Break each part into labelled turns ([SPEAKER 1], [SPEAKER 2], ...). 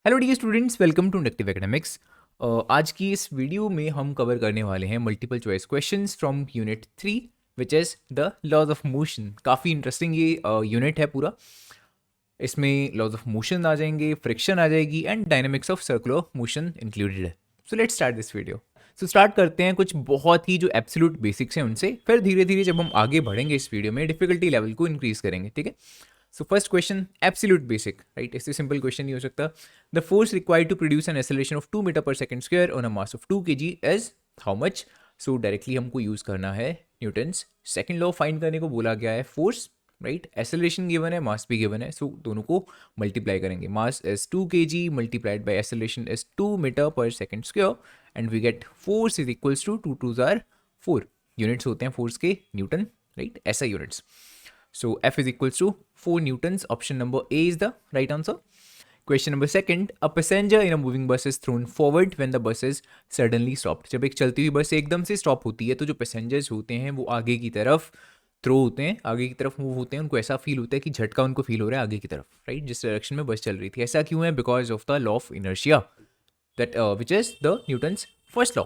[SPEAKER 1] Hello dear students, welcome to inductive academics. आज की इस वीडियो में हम कवर करने वाले हैं multiple choice questions from unit 3 which is the laws of motion. काफ़ी इंटरेस्टिंग ये यूनिट है पूरा। इसमें लॉज ऑफ मोशन आ जाएंगे, फ्रिक्शन आ जाएगी and dynamics of circular motion included है। So let's start this video. So start करते हैं कुछ बहुत ही जो एब्सोल्यूट बेसिक्स हैं उनसे, फिर धीरे धीरे जब हम आगे बढ़ेंगे इस वीडियो में डिफिकल्टी लेवल को इंक्रीज करेंगे, ठीक है। So first question absolute basic, right. इससे सिंपल क्वेश्चन नहीं हो सकता। The force required to produce an acceleration of 2 metre per second square on a mass of 2 kg is how much. So directly हमको use करना है Newton's second law find करने को बोला गया है। फोर्स, राइट, एक्सेलरेशन गिवन है, मास भी गिवन है, सो दोनों को मल्टीप्लाई करेंगे। Mass is 2 kg multiplied by acceleration is 2 metre per second square and we get force is equals to 2 2s are 4 units होते हैं फोर्स के न्यूटन, राइट, ऐसा units. So F is equals to 4 newtons. Option number A is the right answer. Question number second. A passenger in a moving bus is thrown forward when the bus is suddenly stopped. जब एक चलती हुई बस एकदम से stop होती है तो जो पैसेंजर्स होते हैं वो आगे की तरफ थ्रो होते हैं, आगे की तरफ मूव होते हैं। उनको ऐसा फील होता है कि झटका उनको फील हो रहा है आगे की तरफ, राइट, जिस डायरेक्शन में बस चल रही थी। ऐसा क्यों है? Because of the law of inertia that which is the Newton's first law,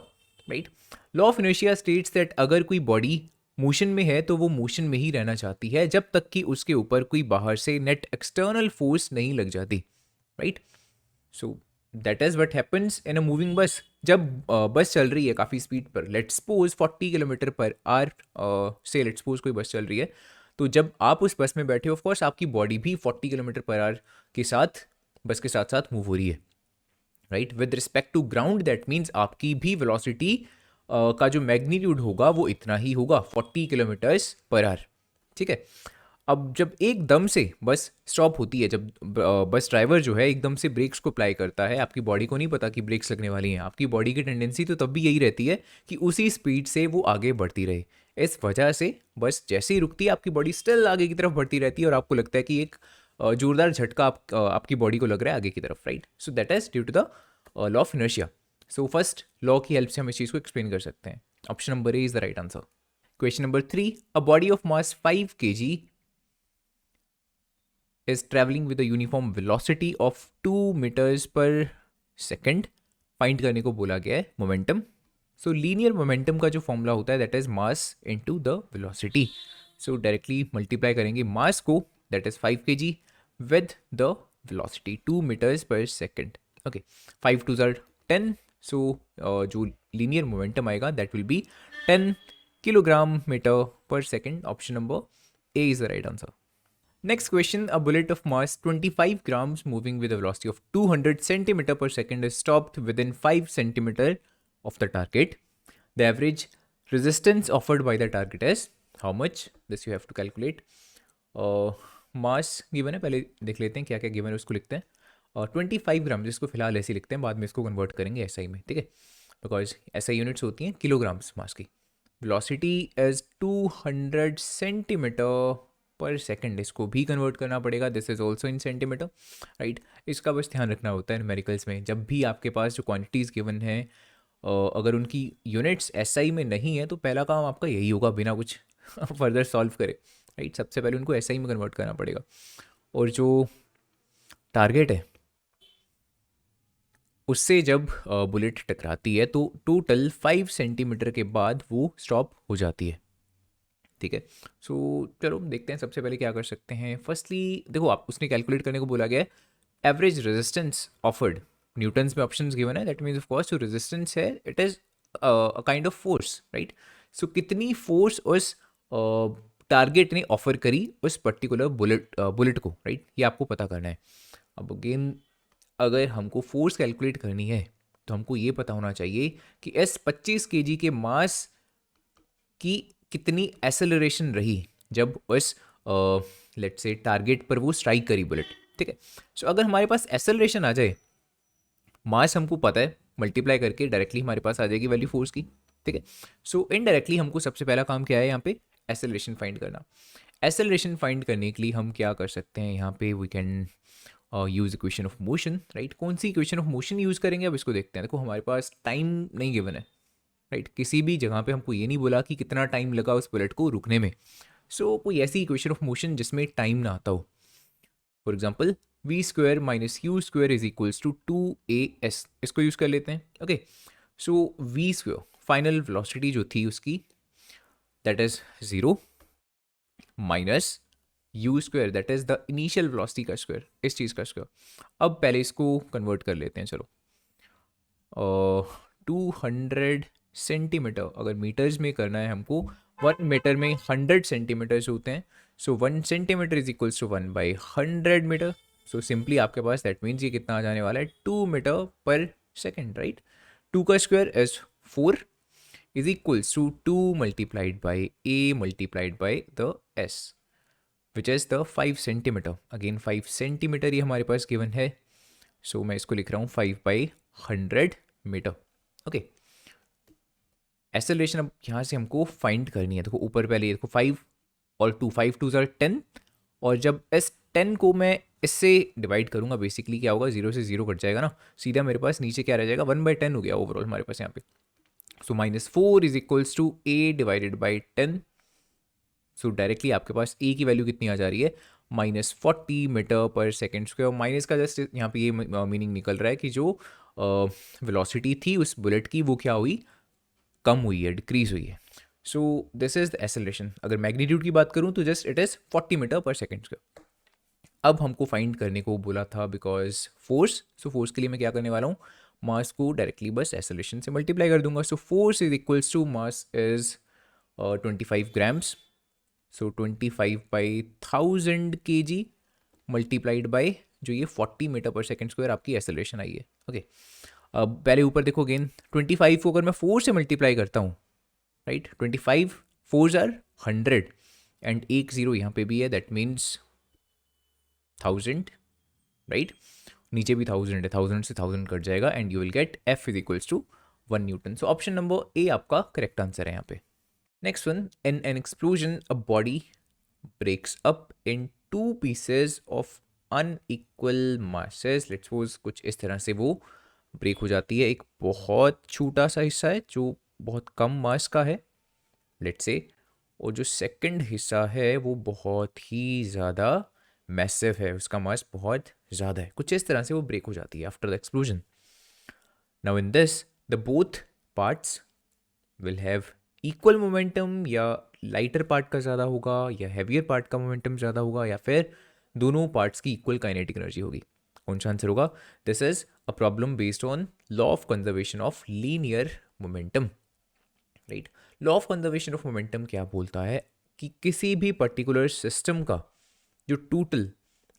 [SPEAKER 1] right. Law of inertia states that अगर कोई बॉडी मोशन में है तो वो मोशन में ही रहना चाहती है जब तक कि उसके ऊपर कोई बाहर से नेट एक्सटर्नल फोर्स नहीं लग जाती, right. So that is what happens in a moving बस। जब बस चल रही है काफ़ी स्पीड पर, let's suppose 40 kilometre per hour से लेट्स सपोज कोई बस चल रही है, तो जब आप उस बस में बैठे हो ऑफकोर्स आपकी बॉडी भी 40 किलोमीटर पर आवर के साथ बस के साथ साथ मूव हो रही है, right. With respect to ground that means आपकी भी वेलोसिटी का जो मैग्नीट्यूड होगा वो इतना ही होगा, 40 किलोमीटर्स पर आवर, ठीक है। अब जब एकदम से बस स्टॉप होती है, जब बस ड्राइवर जो है एकदम से ब्रेक्स को अप्लाई करता है, आपकी बॉडी को नहीं पता कि ब्रेक्स लगने वाली हैं। आपकी बॉडी की टेंडेंसी तो तब भी यही रहती है कि उसी स्पीड से वो आगे बढ़ती रहे। इस वजह से बस जैसे ही रुकती है आपकी बॉडी स्टिल आगे की तरफ बढ़ती रहती है और आपको लगता है कि एक जोरदार झटका आपकी बॉडी को लग रहा है आगे की तरफ, right. So that is due to the law of inertia. So first law की हेल्प से हम इस चीज़ को एक्सप्लेन कर सकते हैं। Option number A is the right answer. Question number 3। A body of mass 5 kg is traveling with a uniform velocity of 2 meters per second. Find करने को बोला गया है मोमेंटम। सो लीनियर मोमेंटम का जो फॉर्मूला होता है that is mass into the velocity. So directly multiply करेंगे मास को that is 5 kg with the velocity 2 meters per second। Okay, 5 2s are 10। So जो लीनियर मोमेंटम आएगा that will be 10 kilogram metre per second. Option number A is the right answer. Next question. A bullet of mass 25 grams moving with a velocity of 200 centimeter per second is stopped within 5 centimeter of the target. The average resistance offered by the target is how much? This you have to calculate. Mass given है, पहले देख लेते हैं क्या क्या given है उसको लिखते हैं। 25 ग्राम, जिसको फिलहाल ऐसे ही लिखते हैं, बाद में इसको कन्वर्ट करेंगे एसआई में, ठीक है, बिकॉज एसआई यूनिट्स होती हैं किलोग्राम्स मास की। वेलोसिटी इज 200 सेंटीमीटर पर सेकंड, इसको भी कन्वर्ट करना पड़ेगा, this is also in centimetre, right. इसका बस ध्यान रखना होता है न्यूमेरिकल्स में, जब भी आपके पास जो क्वांटिटीज़ गिवन हैं अगर उनकी यूनिट्स एसआई में नहीं है तो पहला काम आपका यही होगा बिना कुछ फर्दर सॉल्व करे, राइट। सबसे पहले उनको एसआई में कन्वर्ट करना पड़ेगा। और जो टारगेट है उससे जब बुलेट टकराती है तो टोटल 5 सेंटीमीटर के बाद वो स्टॉप हो जाती है, ठीक है। सो चलो देखते हैं सबसे पहले क्या कर सकते हैं। फर्स्टली देखो, आप उसने कैलकुलेट करने को बोला गया है एवरेज रेजिस्टेंस ऑफर्ड, न्यूटन्स में ऑप्शंस गिवन है, दैट मीन्स ऑफ कोर्स जो रेजिस्टेंस है it is a kind of force, right. So कितनी फोर्स उस टारगेट ने ऑफर करी उस पर्टिकुलर बुलेट को, राइट, ये आपको पता करना है। अब अगेन अगर हमको फोर्स कैलकुलेट करनी है तो हमको ये पता होना चाहिए कि इस 25 kg के मास की कितनी एक्सेलरेशन रही जब उस लेट्स से टारगेट पर वो स्ट्राइक करी बुलेट, ठीक है। सो अगर हमारे पास एक्सेलरेशन आ जाए, मास हमको पता है, मल्टीप्लाई करके डायरेक्टली हमारे पास आ जाएगी वैल्यू फोर्स की, ठीक है। सो इनडायरेक्टली हमको सबसे पहला काम क्या है यहाँ पे, एक्सेलरेशन फाइंड करना। एक्सेलरेशन फाइंड करने के लिए हम क्या कर सकते हैं, यहाँ पे we can use equation of motion, right. कौन सी इक्वेशन ऑफ मोशन यूज़ करेंगे अब इसको देखते हैं। देखो हमारे पास टाइम नहीं गिवन है, राइट, किसी भी जगह पे हमको ये नहीं बोला कि कितना टाइम लगा उस बुलेट को रुकने में। सो कोई ऐसी इक्वेशन ऑफ मोशन जिसमें टाइम ना आता हो। For example v square minus u square is equals to 2as, इसको यूज़ कर लेते हैं. Okay, so v square final velocity जो थी उसकी, that is 0 minus u square that is the initial velocity का स्क्वायर, इस चीज़ का स्क्वायर. अब पहले इसको कन्वर्ट कर लेते हैं. चलो, 200 सेंटीमीटर अगर मीटर्स में करना है हमको, 1 मीटर में 100 सेंटीमीटर्स होते हैं. So 1 centimetre is equals to 1/100 metre. So simply आपके पास दैट मीन्स ये कितना आ जाने वाला है, 2 मीटर पर सेकेंड, राइट. 2 का square is 4 is equals to 2 multiplied by a multiplied by the s which is the 5 centimetre. Again 5 centimetre ये हमारे पास गिवन है. सो मैं इसको लिख रहा हूँ 5/100 मीटर. ओके, एक्सेलरेशन अब यहाँ से हमको फाइंड करनी है. देखो ऊपर पहले ये देखो 5 और 2, 5 2 आर 10, और जब इस 10 को मैं इससे डिवाइड करूँगा बेसिकली क्या होगा, 0 से 0 कट जाएगा ना, सीधा मेरे पास नीचे क्या रह जाएगा, 1/10 हो गया ओवरऑल हमारे पास यहाँ पे. So -4 is equals to a divided by 10. So directly आपके पास a की वैल्यू कितनी आ जा रही है, -40 metre per second square. Minus का जस्ट यहाँ पे ये मीनिंग निकल रहा है कि जो वेलोसिटी थी उस बुलेट की वो क्या हुई, कम हुई है, डिक्रीज हुई है. सो दिस इज द एक्सेलरेशन. अगर मैग्नीट्यूड की बात करूँ तो just it is 40 metre per second square. अब हमको फाइंड करने को बोला था बिकॉज फोर्स. सो फोर्स के लिए मैं क्या करने वाला हूँ, मास को डायरेक्टली बस एक्सेलरेशन से मल्टीप्लाई कर दूंगा. So force is equals to mass is 25 grams. So 25/1000 kg multiplied by जो ये 40 मीटर पर सेकेंड स्क्वायर आपकी एक्सेलरेशन आई है. ओके, अब पहले ऊपर देखो अगेन 25 को अगर मैं 4 से मल्टीप्लाई करता हूँ, राइट, 25 4s आर 100 एंड एक जीरो यहाँ पे भी है, दैट मीन्स 1000, राइट. नीचे भी 1000 है, 1000 से 1000 कट जाएगा and you will get F is equals to 1 newton. So option number A आपका करेक्ट आंसर है यहाँ पे. Next one, in an explosion a body breaks up in 2 pieces of unequal masses. Let's suppose कुछ इस तरह से वो break हो जाती है. एक बहुत छोटा सा हिस्सा है जो बहुत कम मास का है, लेट्स से, और जो सेकंड हिस्सा है वो बहुत ही ज़्यादा मैसिव है, उसका मास बहुत ज़्यादा है. कुछ इस तरह से वो ब्रेक हो जाती है after the explosion. Now in this the both parts will have equal momentum, या लाइटर पार्ट का ज़्यादा होगा या हैवियर पार्ट का मोमेंटम ज़्यादा होगा, या फिर दोनों पार्ट्स की इक्वल काइनेटिक एनर्जी होगी. कौन सा आंसर होगा? This is a problem based on law of conservation of linear momentum, right. Law of conservation of momentum क्या बोलता है कि किसी भी पर्टिकुलर सिस्टम का जो टोटल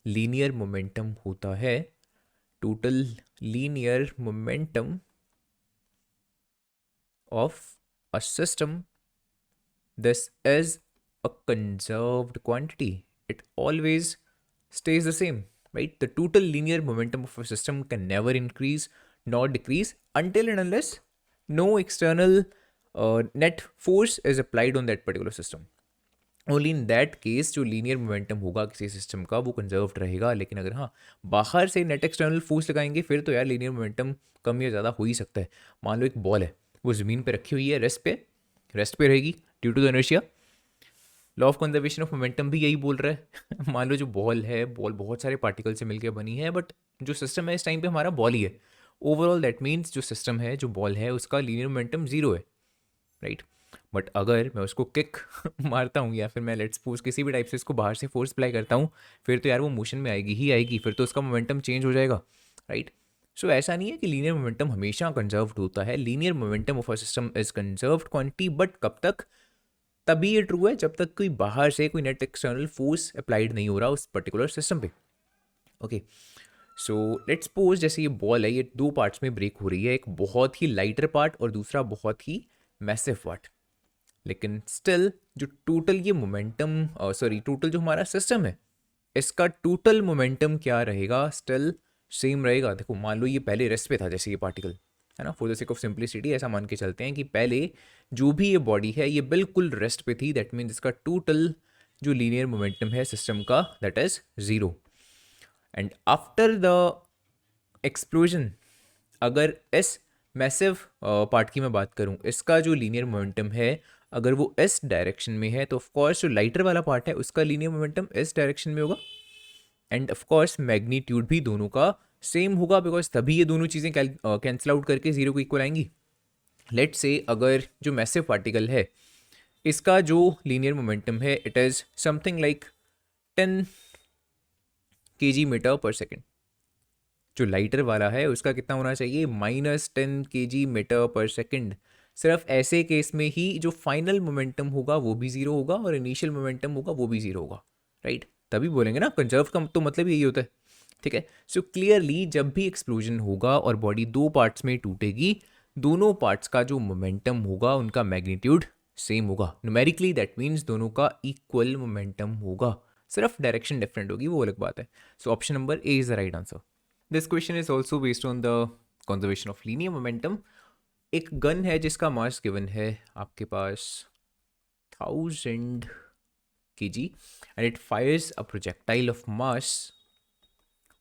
[SPEAKER 1] लीनियर मोमेंटम होता है, total linear momentum of a system, this is a conserved quantity. It always stays the same, right? The total linear momentum of a system can never increase nor decrease until and unless no external net force is applied on that particular system. Only in that case जो linear momentum होगा किसी system का वो conserved रहेगा. लेकिन अगर हाँ बाहर से नेट एक्सटर्नल फोर्स लगाएंगे फिर तो यार लीनियर मोमेंटम कम या ज़्यादा हो ही सकता है. मान लो एक बॉल है, वो ज़मीन पे रखी हुई है, रेस्ट पे रहेगी due to the inertia. Law of conservation of momentum भी यही बोल रहा है. मान लो जो बॉल है, बॉल बहुत सारे पार्टिकल से मिलकर बनी है, बट जो सिस्टम है इस टाइम पे हमारा बॉल ही है. ओवरऑल दैट मीन्स जो सिस्टम है, जो बॉल है, उसका लीनियर मोमेंटम 0 है, राइट. बट अगर मैं उसको किक मारता हूँ या फिर मैं लेट्स सपोज किसी भी टाइप से इसको बाहर से फोर्स अप्लाई करता हूँ, फिर तो यार वो मोशन में आएगी ही आएगी, फिर तो उसका मोमेंटम चेंज हो जाएगा, राइट. सो ऐसा नहीं है कि लीनियर मोमेंटम हमेशा कंजर्व्ड होता है. Linear momentum of a system is conserved quantity, but कब तक? तभी ये ट्रू है जब तक कोई बाहर से कोई नेट एक्सटर्नल फोर्स अप्लाइड नहीं हो रहा उस पर्टिकुलर सिस्टम पे. ओके, सो लेट्स सपोज जैसे ये बॉल है, ये 2 पार्ट्स में ब्रेक हो रही है, एक बहुत ही लाइटर पार्ट और दूसरा बहुत ही मैसिव पार्ट. लेकिन स्टिल जो टोटल ये मोमेंटम टोटल जो हमारा सिस्टम है, इसका टोटल मोमेंटम क्या रहेगा? स्टिल सेम रहेगा. देखो मान लो ये पहले रेस्ट पे था, जैसे ये पार्टिकल है ना, for the sake of simplicity ऐसा मान के चलते हैं कि पहले जो भी ये बॉडी है ये बिल्कुल रेस्ट पे थी. दैट मीन्स इसका टोटल जो लीनियर मोमेंटम है सिस्टम का, that is 0. And after the explosion, अगर इस मैसिव पार्ट की मैं बात करूं, इसका जो लीनियर मोमेंटम है अगर वो इस डायरेक्शन में है, तो ऑफकोर्स जो लाइटर वाला पार्ट है उसका लीनियर मोमेंटम इस डायरेक्शन में होगा. एंड ऑफ कोर्स मैग्नीट्यूड भी दोनों का सेम होगा, बिकॉज तभी ये दोनों चीज़ें कैंसिल आउट करके जीरो को इक्वल आएंगी. लेट्स से अगर जो मैसिव पार्टिकल है इसका जो लीनियर मोमेंटम है it is something like 10 kg metre per second. जो लाइटर वाला है उसका कितना होना चाहिए, -10 kg मीटर पर सेकेंड. सिर्फ ऐसे केस में ही जो फाइनल मोमेंटम होगा वो भी जीरो होगा और इनिशियल मोमेंटम होगा वो भी जीरो होगा, राइट. तभी बोलेंगे ना कंजर्व का तो मतलब यही होता है, ठीक है. सो क्लियरली जब भी एक्सप्लोजन होगा और बॉडी दो पार्ट्स में टूटेगी, दोनों पार्ट्स का जो मोमेंटम होगा उनका मैग्नीट्यूड सेम होगा. न्यूमेरिकली दैट मीन्स दोनों का इक्वल मोमेंटम होगा, सिर्फ डायरेक्शन डिफरेंट होगी, वो अलग बात है. सो option number A is the right answer. This question is also based on the conservation of linear momentum. एक गन है जिसका मास गिवन है आपके पास 1000 kg and it Fyers a projectile of mass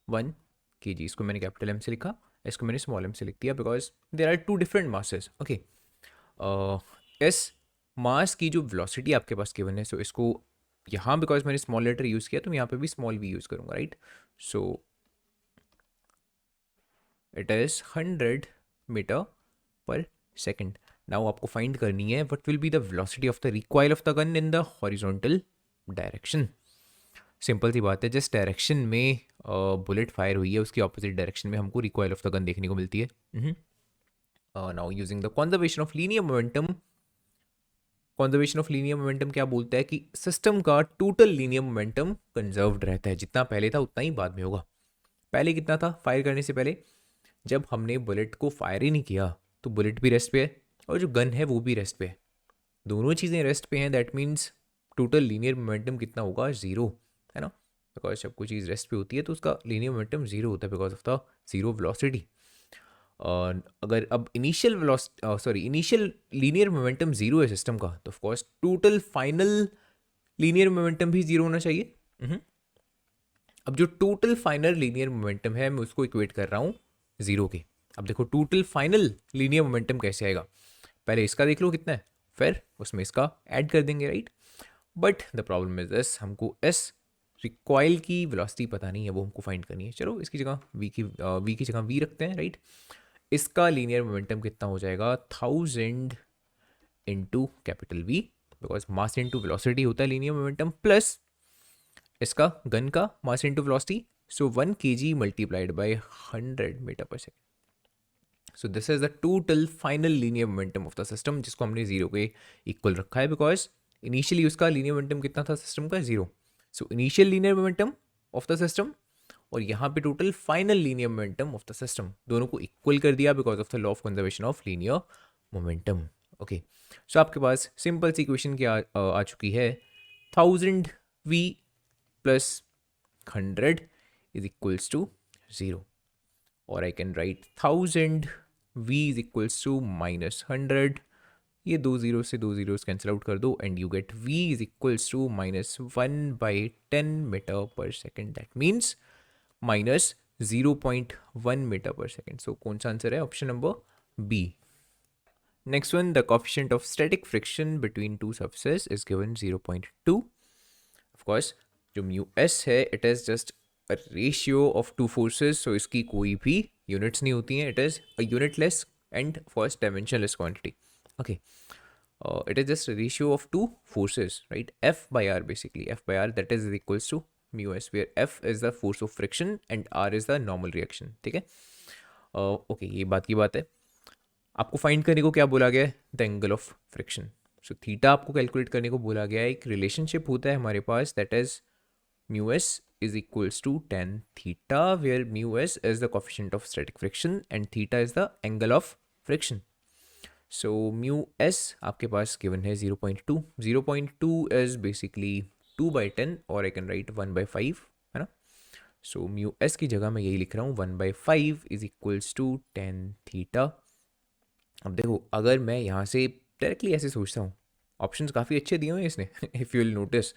[SPEAKER 1] 1 kg. इसको मैंने कैपिटल एम से लिखा, इसको मैंने स्मॉल एम से लिख दिया because there are two different masses. Okay, इस मास की जो वेलोसिटी आपके पास गिवन है, सो इसको यहाँ बिकॉज मैंने स्मॉल लेटर यूज़ किया तो मैं यहाँ पे भी स्मॉल वी यूज़ करूँगा, right. So it is 100 metre per second. Now आपको फाइंड करनी है what will be the velocity of the recoil of the gun in the horizontal direction. Simple सी बात है, जिस डायरेक्शन में बुलेट फायर हुई है उसकी ऑपोजिट डायरेक्शन में हमको रिकॉइल ऑफ द गन देखने को मिलती है. Now using the conservation of linear momentum. Conservation of linear momentum क्या बोलता है कि सिस्टम का टोटल लीनियर मोमेंटम कंजर्व्ड रहता है. जितना पहले था उतना ही बाद में होगा. पहले कितना था फायर करने से पहले, जब हमने बुलेट को फायर ही नहीं किया तो बुलेट भी रेस्ट पे है और जो गन है वो भी रेस्ट पे है. दोनों चीज़ें रेस्ट पे हैं, that means total linear momentum कितना होगा, ज़ीरो, है ना. बिकॉज जब कोई चीज़ रेस्ट पे होती है तो उसका लीनियर मोमेंटम ज़ीरो होता है because of the zero velocity. अगर अब इनिशियल लीनियर मोमेंटम ज़ीरो है सिस्टम का, तो of course total final linear momentum भी ज़ीरो होना चाहिए. अब जो टोटल फाइनल लीनियर मोमेंटम है मैं उसको इक्वेट कर रहा हूँ ज़ीरो के. अब देखो टोटल फाइनल लीनियर मोमेंटम कैसे आएगा, पहले इसका देख लो कितना है, फिर उसमें इसका ऐड कर देंगे, right. But the problem is this, हमको एस रिकॉइल की वेलोसिटी पता नहीं है, वो हमको फाइंड करनी है. चलो इसकी जगह वी की जगह वी रखते हैं, राइट. इसका लीनियर मोमेंटम कितना हो जाएगा, 1000 into capital V, because mass into velocity होता है लीनियर मोमेंटम, प्लस इसका गन का mass into velocity. So 1 kg multiplied by 100 metre per second. So this is the total final linear momentum of the system, जिसको हमने zero के equal रखा है because initially उसका लीनियर मोमेंटम कितना था सिस्टम का, zero. So initial linear momentum of the system और यहाँ पे total final linear momentum of the system, दोनों को इक्वल कर दिया because of the law of conservation of linear momentum. Okay, so आपके पास सिंपल सी इक्वेशन क्या आ चुकी है, 1000 v plus 100 is equals to 0, और I can write 1000 v is equals to -100. ये दो जीरो से दो जीरोस कैंसिल आउट कर दो and you get v is equals to -1/10 metre per second. That means -0.1 metre per second. So कौन सा answer है, option number B. Next one, the coefficient of static friction between two surfaces is given 0.2. Of course जो mu S है it is just a ratio of two forces, so इसकी कोई भी units नहीं होती हैं. It is a unitless and first dimensionless quantity. Okay, it is just a ratio of two forces, right? F by R basically. F by R that is equals to mu s, where F is the force of friction and R is the normal reaction. ठीक है, okay, ये बात की बात है. आपको find करने को क्या बोला गया है, the angle of friction. So theta आपको कैलकुलेट करने को बोला गया है. एक रिलेशनशिप होता है हमारे पास that is mu S is equals to tan theta, where mu s is the coefficient of static friction and theta is the angle of friction. So mu S आपके पास गिवन है 0.2. 0.2 इज बेसिकली 2/10 और I can right 1/5, है ना. So mu S की जगह मैं यही लिख रहा हूँ 1/5 is equals to tan theta. अब देखो अगर मैं यहाँ से डायरेक्टली ऐसे सोचता हूँ, ऑप्शंस काफ़ी अच्छे दिए हुए हैं इसने. If you will notice,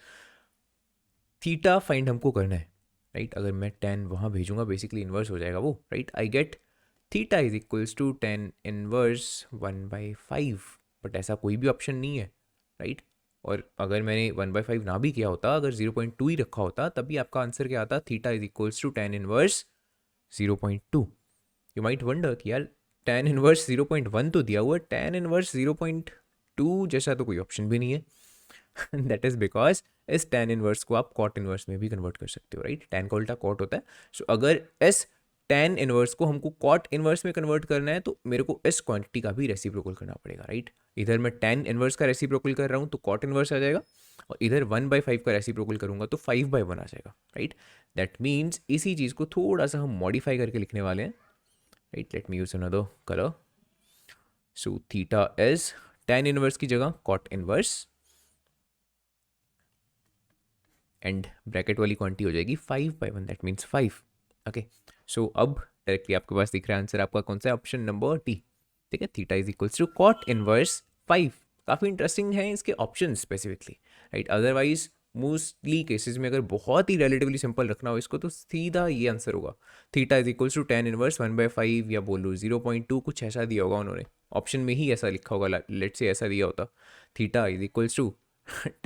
[SPEAKER 1] theta find हमको करना है, राइट. अगर मैं tan वहाँ भेजूंगा बेसिकली इन्वर्स हो जाएगा वो, right. I get theta is equals to tan inverse 1/5, but ऐसा कोई भी ऑप्शन नहीं है, राइट. और अगर मैंने 1/5 ना भी किया होता, अगर 0.2 ही रखा होता, तब भी आपका आंसर क्या आता? Theta is equals to tan inverse 0.2। You might wonder कि यार tan इनवर्स 0.1 तो दिया हुआ है, tan इनवर्स 0.2 जैसा तो कोई ऑप्शन भी नहीं है। दैट इज बिकॉज इस tan इनवर्स को आप cot इनवर्स में भी कन्वर्ट कर सकते हो, राइट? tan का उल्टा cot होता है। सो अगर इस tan इनवर्स को हमको cot इनवर्स में कन्वर्ट करना है तो मेरे को इस क्वांटिटी का भी रेसिप्रोकल करना पड़ेगा, राइट? इधर मैं tan इनवर्स का रेसिप्रोकल कर रहा हूँ तो cot इनवर्स आ जाएगा, और इधर 1/5 का रेसिप्रोकल करूंगा तो 5/1 आ जाएगा, राइट? दैट मीन्स इसी चीज़ को थोड़ा सा हम मॉडिफाई करके लिखने वाले हैं, right? Let me use another colour. So theta is tan inverse की जगह cot इनवर्स, एंड ब्रैकेट वाली क्वांटिटी हो जाएगी 5/1, दैट मीन्स 5। ओके, सो अब डायरेक्टली आपके पास दिख रहा है आंसर आपका कौन सा है? ऑप्शन नंबर टी, ठीक है? Theta is equals to cot inverse 5। काफ़ी इंटरेस्टिंग है इसके option specifically, right? Otherwise mostly cases में अगर बहुत ही रिलेटिवली सिंपल रखना हो इसको तो सीधा ये आंसर होगा, theta is equals to tan inverse 1/5 या बोल लो 0.2, कुछ ऐसा दिया होगा उन्होंने, ऑप्शन में ही ऐसा लिखा होगा, लेट से ऐसा दिया होता, theta is equals to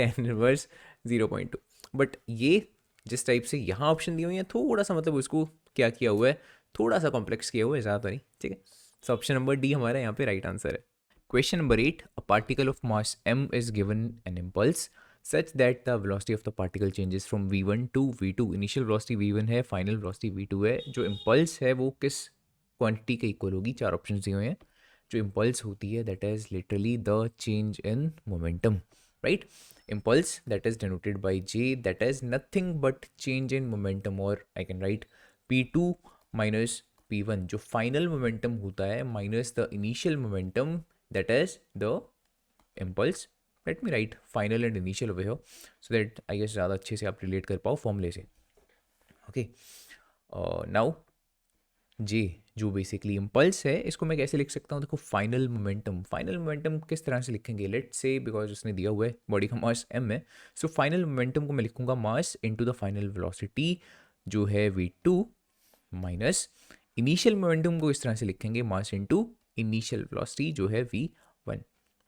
[SPEAKER 1] tan inverse 0.2। But ये जिस टाइप से यहाँ ऑप्शन दी हुई है, थोड़ा सा मतलब उसको क्या किया हुआ है, थोड़ा सा कॉम्प्लेक्स किया हुआ है, ज़्यादा नहीं, ठीक है? सो ऑप्शन नंबर डी हमारा यहाँ पे राइट आंसर है। Question number 8, a particle of mass m is given an impulse such that the velocity of the particle changes from v1 to v2। Initial velocity v1 है, final velocity v2 है। जो impulse है वो किस quantity के equal होगी? चार option दिए हुए हैं। जो इम्पल्स होती है that is literally the change in momentum, right? Impulse that is denoted by J, that is nothing but change in momentum, or I can write P2 minus P1, जो final momentum होता है minus the initial momentum, that is the impulse। Let me write final and initial over here so that I guess ज़्यादा अच्छे से आप relate कर पाओ फॉर्मूले से। Okay, now जे जो बेसिकली इम्पल्स है, इसको मैं कैसे लिख सकता हूँ? देखो, फाइनल मोमेंटम किस तरह से लिखेंगे? लेट से बिकॉज उसने दिया हुआ है बॉडी का मास m है, सो फाइनल मोमेंटम को मैं लिखूंगा मास इनटू द फाइनल वेलोसिटी जो है v2 माइनस इनिशियल मोमेंटम को इस तरह से लिखेंगे मास इनटू इनिशियल वेलोसिटी जो है v1।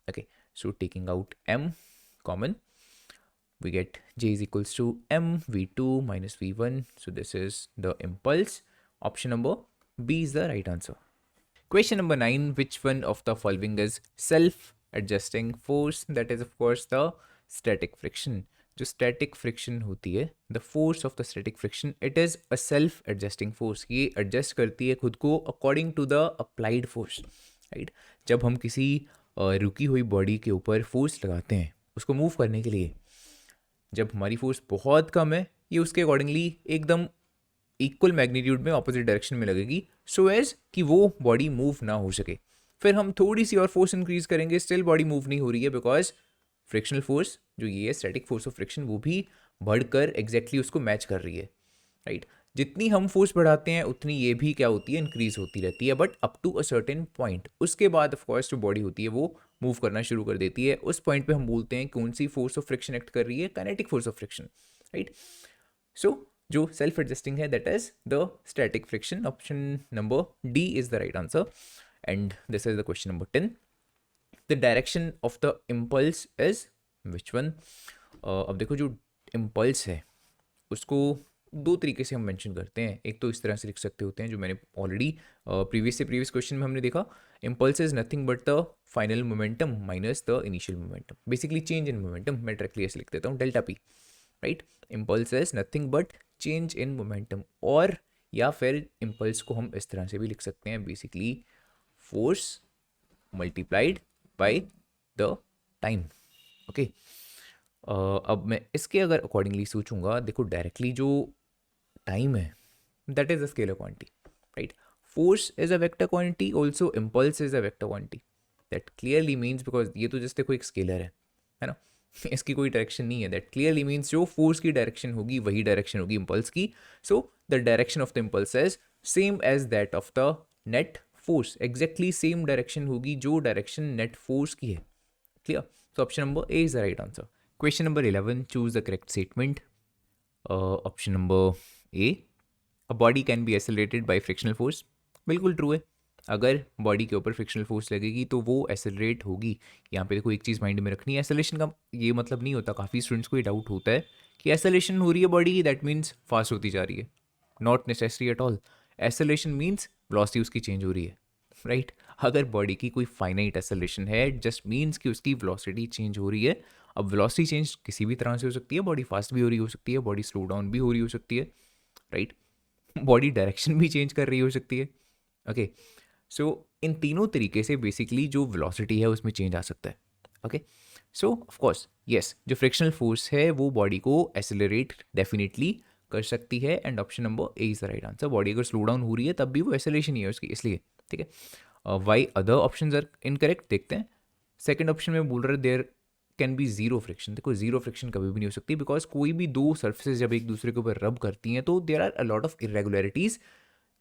[SPEAKER 1] Okay, so taking out m common we get j is equals to m v2 minus v1, so this is the impulse। Option number B is the right answer। Question number 9, which one of the following is self-adjusting force? That is of course the static friction। जो static friction होती है, the force of the static friction, it is a self-adjusting force। ये adjust करती है खुद को according to the applied force, right? जब हम किसी रुकी हुई बॉडी के ऊपर फोर्स लगाते हैं उसको मूव करने के लिए, जब हमारी फोर्स बहुत कम है, ये उसके अकॉर्डिंगली एकदम इक्वल मैग्नीट्यूड में ऑपोजिट डायरेक्शन में लगेगी, सो एज कि वो बॉडी मूव ना हो सके। फिर हम थोड़ी सी और फोर्स इंक्रीज करेंगे, स्टिल बॉडी मूव नहीं हो रही है, बिकॉज फ्रिक्शनल फोर्स जो ये है स्टैटिक फोर्स ऑफ फ्रिक्शन, वो भी बढ़कर एग्जैक्टली उसको मैच कर रही है, राइट? जितनी हम फोर्स बढ़ाते हैं उतनी ये भी क्या होती है? इंक्रीज होती रहती है, but up to a certain point. उसके बाद ऑफ कोर्स जो बॉडी होती है वो मूव करना शुरू कर देती है। उस पॉइंट पे हम बोलते हैं कौन सी फोर्स ऑफ फ्रिक्शन एक्ट कर रही है? Kinetic force of friction, right? So जो सेल्फ एडजस्टिंग है that is the static friction. Option number D is the right answer, and this is the question number 10। The direction of the impulse is which one? अब देखो, जो impulse है उसको दो तरीके से हम मेंशन करते हैं। एक तो इस तरह से लिख सकते होते हैं जो मैंने ऑलरेडी प्रीवियस क्वेश्चन में हमने देखा, impulse is nothing but the final momentum minus the initial momentum, basically change in momentum. मैं डायरेक्टली ऐसे लिख देता हूँ, delta P, right? Impulse is nothing but change in momentum, और या फिर इम्पल्स को हम इस तरह से भी लिख सकते हैं, basically force multiplied by the time. Okay, अब मैं इसके अगर अकॉर्डिंगली सोचूंगा, देखो डायरेक्टली जो टाइम है that is a scalar quantity, right? Force is a vector quantity, also impulse is a vector quantity. That clearly means, because ये तो जस्ट देखो एक स्केलर है ना, इसकी कोई डायरेक्शन नहीं है। दैट क्लियरली मीन्स जो फोर्स की डायरेक्शन होगी वही डायरेक्शन होगी इम्पल्स की। So the direction of the impulse is same as that of the net force, exactly same direction होगी जो डायरेक्शन नेट फोर्स की है। Clear? So option number A is the right answer. Question number 11, choose the correct statement. Option number A, a body can be accelerated by frictional force. बिल्कुल true है, अगर body के ऊपर frictional force लगेगी तो वो एसेलरेट होगी। यहाँ पे देखो एक चीज़ माइंड में रखनी है, एसेलेशन का ये मतलब नहीं होता, काफ़ी स्टूडेंट्स को ये डाउट होता है कि एसेलेशन हो रही है बॉडी की दैट मीन्स फास्ट होती जा रही है। Not necessary at all. Acceleration means velocity उसकी चेंज हो रही है, राइट। अगर बॉडी की कोई फाइनाइट एसेलेशन है जस्ट मीन्स कि उसकी वेलोसिटी चेंज हो रही है। अब वेलोसिटी चेंज किसी भी तरह से हो सकती है, बॉडी फास्ट भी हो रही हो सकती है, बॉडी स्लो डाउन भी हो रही हो सकती है, राइट। बॉडी डायरेक्शन भी चेंज कर रही हो सकती है। ओके, सो इन तीनों तरीके से बेसिकली जो वेलोसिटी है उसमें चेंज आ सकता है। Okay, so of course yes, जो फ्रिक्शनल फोर्स है वो बॉडी को एसेलरेट डेफिनेटली कर सकती है, and option number A is the right answer. Body अगर स्लो डाउन हो रही है तब भी वो एसेलेशन ही है उसकी, इसलिए ठीक है। Why other options are incorrect, देखते हैं। सेकंड ऑप्शन में बोल रहे there can be zero friction. देखो जीरो फ्रिक्शन कभी भी नहीं हो सकती, बिकॉज कोई भी दो सर्फेसेज जब एक दूसरे के ऊपर रब करती हैं तो there are a lot of irregularities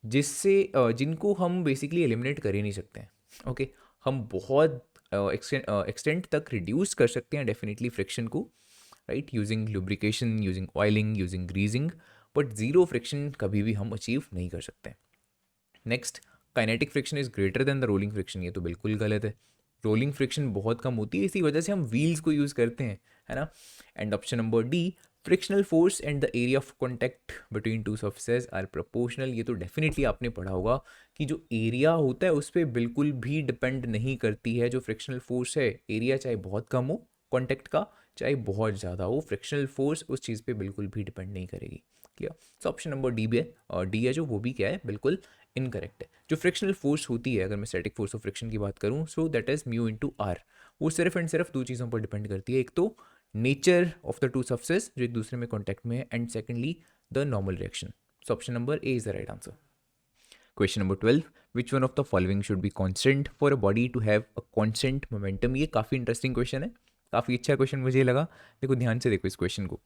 [SPEAKER 1] जिससे जिनको हम बेसिकली एलिमिनेट कर ही नहीं सकते हैं। ओके, हम बहुत एक्सटेंट तक रिड्यूस कर सकते हैं डेफिनेटली फ्रिक्शन को, right, using lubrication, using oiling, using greasing, but zero friction कभी भी हम अचीव नहीं कर सकते। Next, kinetic friction is greater than the rolling friction. ये तो बिल्कुल गलत है। रोलिंग फ्रिक्शन बहुत कम होती है, इसी वजह से हम व्हील्स को यूज़ करते हैं, है ना। And option number D, frictional force and the area of contact between two surfaces are proportional. ये तो डेफिनेटली आपने पढ़ा होगा कि जो एरिया होता है उस पर बिल्कुल भी डिपेंड नहीं करती है जो फ्रिक्शनल फोर्स है। एरिया चाहे बहुत कम हो कॉन्टैक्ट का, चाहे बहुत ज़्यादा हो, फ्रिक्शनल फोर्स उस चीज़ पे बिल्कुल भी डिपेंड नहीं करेगी। Clear. So option number D भी है, और डी है जो वो भी क्या है, बिल्कुल इनकरेक्ट है। जो फ्रिक्शनल फोर्स होती है, अगर मैं स्टैटिक फोर्स ऑफ फ्रिक्शन की बात करूँ, so that is mu into R. वो सिर्फ एंड सिर्फ दो चीज़ों पर डिपेंड करती है, एक तो nature of the two surfaces जो एक दूसरे में कॉन्टैक्ट में है, and secondly the normal reaction. So option number A is the right answer. Question number 12, which one of the following should be constant for a body to have a constant momentum. ये काफ़ी interesting question है, काफ़ी अच्छा question मुझे लगा। देखो ध्यान से देखो इस क्वेश्चन को।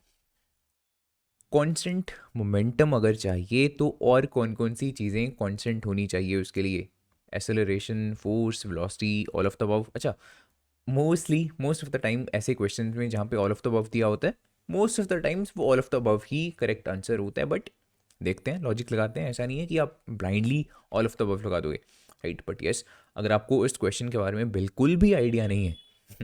[SPEAKER 1] कांस्टेंट मोमेंटम अगर चाहिए तो और कौन कौन सी चीज़ें कांस्टेंट होनी चाहिए उसके लिए? Acceleration, force, velocity, all of the above. अच्छा, मोस्ट ऑफ द टाइम ऐसे क्वेश्चन में जहाँ पे ऑल ऑफ द अबव दिया होता है, मोस्ट ऑफ द टाइम्स वो all of the above he correct answer होता है। बट देखते हैं, लॉजिक लगाते हैं, ऐसा नहीं है कि आप blindly all of the above लगा दोगे, राइट। बट यस, अगर आपको इस क्वेश्चन के बारे में बिल्कुल भी आइडिया नहीं है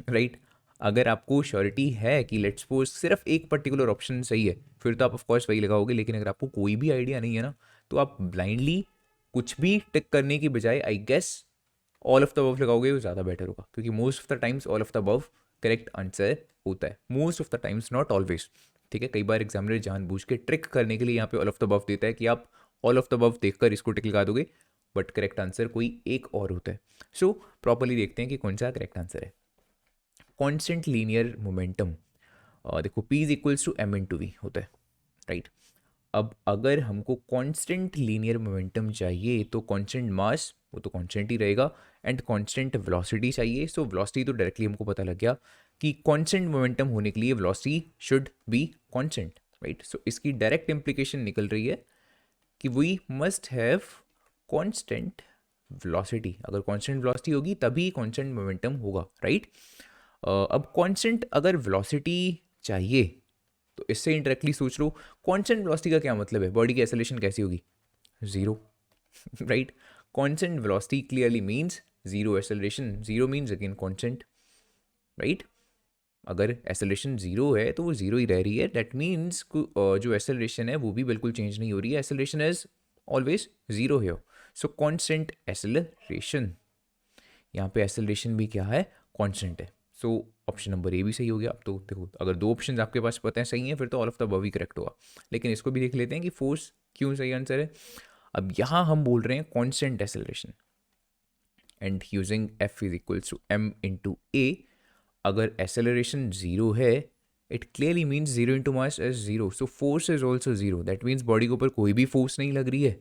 [SPEAKER 1] राइट, अगर आपको श्योरिटी है कि लेट्स सपोज सिर्फ एक पर्टिकुलर ऑप्शन सही है, फिर तो आप ऑफकोर्स वही लगाओगे। लेकिन अगर आपको कोई भी आइडिया नहीं है ना, तो आप ब्लाइंडली कुछ भी टिक करने की बजाय I guess all of the above लगाओगे, वो ज़्यादा बेटर होगा, क्योंकि most of the times all of the above correct answer होता है। Most of the times, not always, ठीक है। कई बार एग्जामिनर जानबूझ के ट्रिक करने के लिए यहाँ पे ऑल ऑफ द अबव देता है कि आप ऑल ऑफ द अबव देखकर इसको टिक लगा दोगे, बट करेक्ट आंसर कोई एक और होता है। सो प्रॉपरली देखते हैं कि कौन सा करेक्ट आंसर है। कांस्टेंट लीनियर मोमेंटम, देखो P is equals to M into v होता है, राइट। अब अगर हमको कांस्टेंट लीनियर मोमेंटम चाहिए तो कांस्टेंट मास वो तो कांस्टेंट ही रहेगा, एंड कांस्टेंट वेलोसिटी चाहिए। सो वेलोसिटी तो डायरेक्टली हमको पता लग गया कि कांस्टेंट मोमेंटम होने के लिए velocity should be constant, right. So इसकी डायरेक्ट इम्प्लीकेशन निकल रही है कि we must have constant velocity. अगर कांस्टेंट वेलोसिटी होगी तभी कांस्टेंट मोमेंटम होगा, राइट। अब कांस्टेंट अगर वेलोसिटी चाहिए तो इससे इंडायरेक्टली सोच लो, कांस्टेंट वेलोसिटी का क्या मतलब है, बॉडी की एक्सेलरेशन कैसी होगी, zero, right. Constant velocity clearly means zero acceleration, zero means again constant, right. अगर एक्सेलरेशन जीरो है तो वो जीरो ही रह रही है, दैट मीन्स जो एक्सेलरेशन है वो भी बिल्कुल चेंज नहीं हो रही है, एक्सेलरेशन इज ऑलवेज जीरो है। सो कांस्टेंट एक्सेलरेशन, यहाँ पे एक्सेलरेशन भी क्या है, कांस्टेंट है। सो ऑप्शन नंबर ए भी सही हो गया। अब तो देखो, अगर दो ऑप्शन आपके पास पता है सही है, फिर तो all of the above he correct होगा। लेकिन इसको भी देख लेते हैं कि फोर्स क्यों सही आंसर है। अब यहाँ हम बोल रहे हैं constant acceleration, and using F is equals to M into A. अगर एक्सेलरेशन जीरो है, it clearly means zero into mass is zero, so force is also zero. That means body के ऊपर कोई भी फोर्स नहीं लग रही है,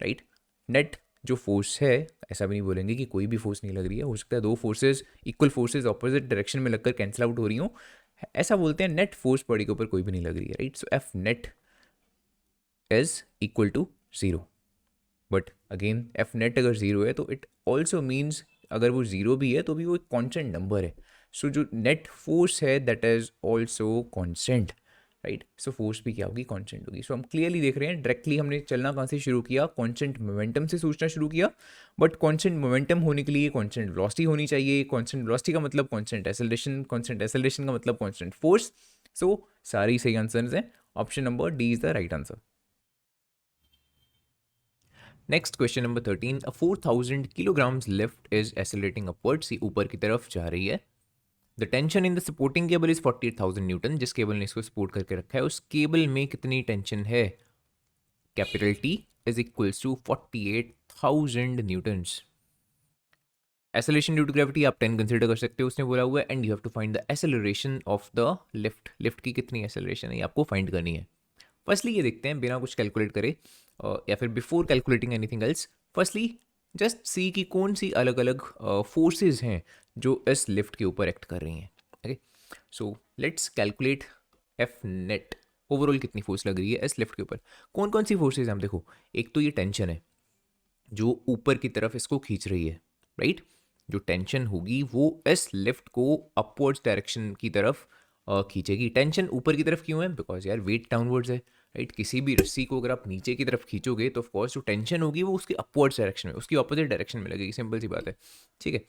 [SPEAKER 1] राइट। नेट जो फोर्स है, ऐसा भी नहीं बोलेंगे कि कोई भी फोर्स नहीं लग रही है, हो सकता है दो forces, equal forces opposite direction में लगकर कैंसिल आउट हो रही हो, ऐसा बोलते हैं। नेट फोर्स बॉडी के ऊपर कोई भी नहीं लग रही है, right. So F net is equal to zero. But again F net अगर जीरो है तो इट ऑल्सो मीन्स अगर वो जीरो भी है तो भी वो एक कॉन्स्टेंट नंबर है। सो जो नेट फोर्स है that is also constant, right. So force भी क्या होगी, कांस्टेंट होगी। सो हम क्लियरली देख रहे हैं, डायरेक्टली हमने चलना कहाँ से शुरू किया, कांस्टेंट मोमेंटम से सोचना शुरू किया। बट कांस्टेंट मोमेंटम होने के लिए कांस्टेंट वेलोसिटी होनी चाहिए। कांस्टेंट वेलोसिटी का मतलब कांस्टेंट एक्सेलरेशन का मतलब कांस्टेंट फोर्स। सो सारी सही आंसर्स हैं, option number D is the right answer. Next question number 13, a 4000 kilograms lift is accelerating upwards, ये ऊपर की तरफ जा रही है। The tension in the supporting cable is 48,000 Newton, जिस केबल ने इसको सपोर्ट करके रखा है उस केबल में कितनी टेंशन है, capital T is equals to 48,000 newtons. Acceleration due to gravity आप 10 कंसिडर कर सकते हो, उसने बोला हुआ है, and you have to find the acceleration of the lift. Lift की कितनी एक्सेलरेशन है ये आपको फाइंड करनी है। फर्स्टली ये देखते हैं बिना कुछ कैलकुलेट करे, या फिर before calculating anything else, firstly just see कि कौन सी अलग अलग फोर्सेज हैं जो इस लिफ्ट के ऊपर एक्ट कर रही हैं। Okay, so let's calculate F net, overall कितनी फोर्स लग रही है इस लिफ्ट के ऊपर। कौन कौन सी फोर्सेज हैं हम देखो, एक तो ये टेंशन है जो ऊपर की तरफ इसको खींच रही है, राइट। जो टेंशन होगी वो इस लिफ्ट को अपवर्ड्स डायरेक्शन की तरफ खींचेगी। टेंशन ऊपर की तरफ क्यों है, बिकॉज यार वेट डाउनवर्ड्स है, राइट। किसी भी रस्सी को अगर आप नीचे की तरफ खींचोगे तो ऑफकोर्स जो टेंशन होगी वो उसके अपवर्ड्स डायरेक्शन में, उसकी ऑपोजिट डायरेक्शन में लगेगी, सिंपल सी बात है, ठीक है।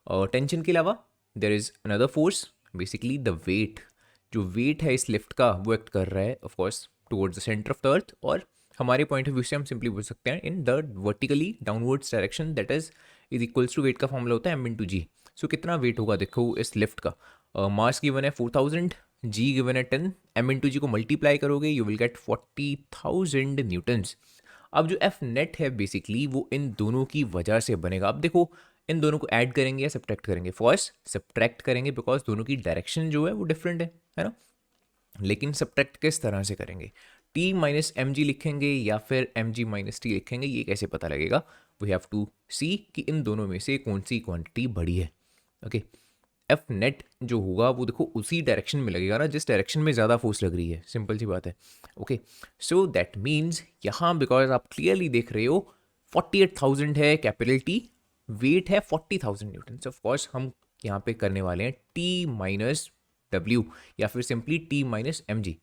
[SPEAKER 1] और टेंशन के अलावा there is another force, basically the weight. जो वेट है इस लिफ्ट का वो एक्ट कर रहा है of course towards the centre of the earth, और हमारे पॉइंट ऑफ व्यू से हम सिंपली बोल सकते हैं in the vertically downwards direction, that is equals to weight का फॉर्मूला होता है एम इंटू जी। सो कितना वेट होगा देखो इस लिफ्ट का, मास गिवन है 4000, जी गिवन है 10, एम इंटू जी को मल्टीप्लाई करोगे यू विल गेट 40,000 न्यूटन्स। अब जो एफ नेट है बेसिकली वो इन दोनों की वजह से बनेगा। अब देखो इन दोनों को ऐड करेंगे या सब्ट्रैक्ट करेंगे, फर्स्ट सब्ट्रैक्ट करेंगे बिकॉज दोनों की डायरेक्शन जो है वो डिफरेंट है ना। लेकिन सब्ट्रैक्ट किस तरह से करेंगे, टी माइनस एम जी लिखेंगे या फिर एम जी माइनस टी लिखेंगे, ये कैसे पता लगेगा, वी हैव टू सी कि इन दोनों में से कौन सी क्वांटिटी बड़ी है। ओके, एफ नेट जो होगा वो देखो उसी डायरेक्शन में लगेगा ना जिस डायरेक्शन में ज़्यादा फोर्स लग रही है, सिंपल सी बात है। ओके, सो दैट मीन्स यहाँ बिकॉज आप क्लियरली देख रहे हो 48,000 है कैपिटल टी, वेट है 40,000 न्यूटन। ऑफ कोर्स हम यहाँ पे करने वाले हैं टी माइनस डब्ल्यू या फिर simply t minus M g,